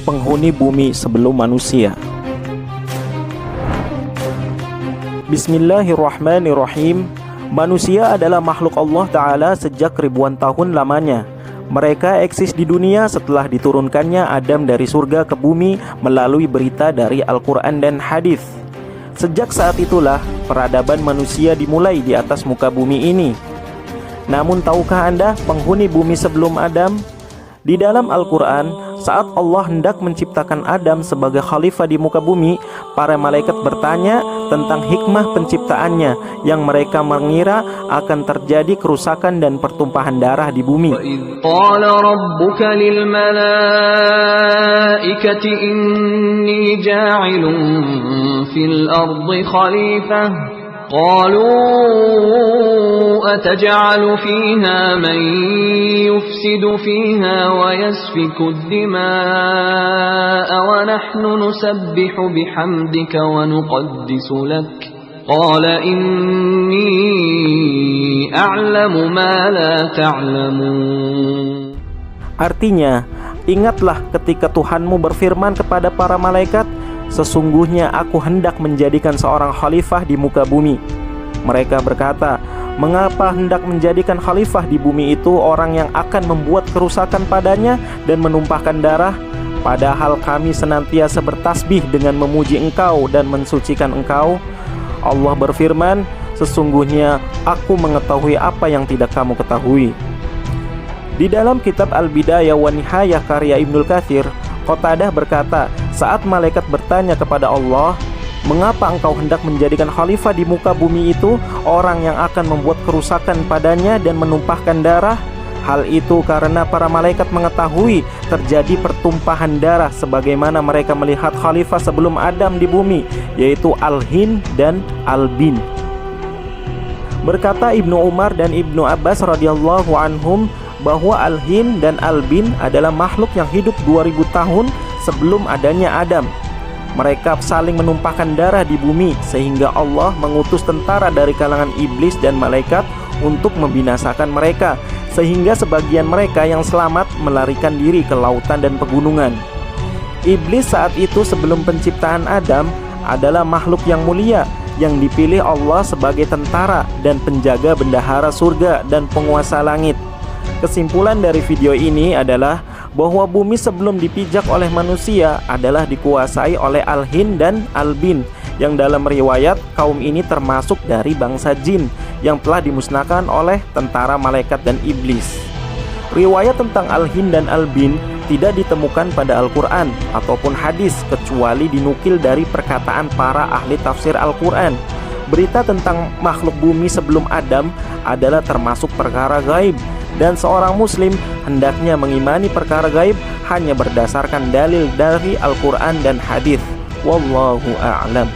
penghuni bumi sebelum manusia. Bismillahirrahmanirrahim. Manusia adalah makhluk Allah Ta'ala sejak ribuan tahun lamanya. Mereka eksis di dunia setelah diturunkannya Adam dari surga ke bumi melalui berita dari Al-Quran dan hadis. Sejak saat itulah peradaban manusia dimulai di atas muka bumi ini. Namun tahukah Anda penghuni bumi sebelum Adam? Di dalam Al-Quran, saat Allah hendak menciptakan Adam sebagai khalifah di muka bumi, para malaikat bertanya tentang hikmah penciptaannya, yang mereka mengira akan terjadi kerusakan dan pertumpahan darah di bumi. وَإِذْ قَالَ رَبُّكَ لِلْمَلَائِكَةِ إِنِّي جَاعِلٌ فِي الْأَرْضِ خَلِيفَةً قَالُوا أَتَجْعَلُ فِيهَا مَن يُفْسِدُ فِيهَا وَيَسْفِكُ الدِّمَاءَ وَنَحْنُ نُسَبِّحُ بِحَمْدِكَ وَنُقَدِّسُ لَكَ قَالَ إِنِّي أَعْلَمُ مَا لَا تَعْلَمُونَ. Artinya, ingatlah ketika Tuhanmu berfirman kepada para malaikat, sesungguhnya aku hendak menjadikan seorang khalifah di muka bumi. Mereka berkata, mengapa hendak menjadikan khalifah di bumi itu orang yang akan membuat kerusakan padanya dan menumpahkan darah? Padahal kami senantiasa bertasbih dengan memuji Engkau dan mensucikan Engkau. Allah berfirman, sesungguhnya aku mengetahui apa yang tidak kamu ketahui. Di dalam kitab Al-Bidayah wa Nihayah karya Ibnul Katsir, Qatadah berkata, saat malaikat bertanya kepada Allah, mengapa engkau hendak menjadikan khalifah di muka bumi itu orang yang akan membuat kerusakan padanya dan menumpahkan darah? Hal itu karena para malaikat mengetahui terjadi pertumpahan darah sebagaimana mereka melihat khalifah sebelum Adam di bumi, yaitu Al-Hin dan Al-Bin. Berkata Ibnu Umar dan Ibnu Abbas radhiyallahu anhum bahwa Al-Hin dan Al-Bin adalah makhluk yang hidup 2000 tahun sebelum adanya Adam. Mereka saling menumpahkan darah di bumi sehingga Allah mengutus tentara dari kalangan iblis dan malaikat untuk membinasakan mereka, sehingga sebagian mereka yang selamat melarikan diri ke lautan dan pegunungan. Iblis saat itu sebelum penciptaan Adam adalah makhluk yang mulia yang dipilih Allah sebagai tentara dan penjaga bendahara surga dan penguasa langit. Kesimpulan dari video ini adalah bahwa bumi sebelum dipijak oleh manusia adalah dikuasai oleh Al-Hin dan Al-Bin, yang dalam riwayat kaum ini termasuk dari bangsa jin yang telah dimusnahkan oleh tentara malaikat dan iblis. Riwayat tentang Al-Hin dan Al-Bin tidak ditemukan pada Al-Quran ataupun hadis kecuali dinukil dari perkataan para ahli tafsir Al-Quran. Berita tentang makhluk bumi sebelum Adam adalah termasuk perkara gaib, dan seorang muslim hendaknya mengimani perkara gaib hanya berdasarkan dalil dari Al-Quran dan hadis. Wallahu a'lam.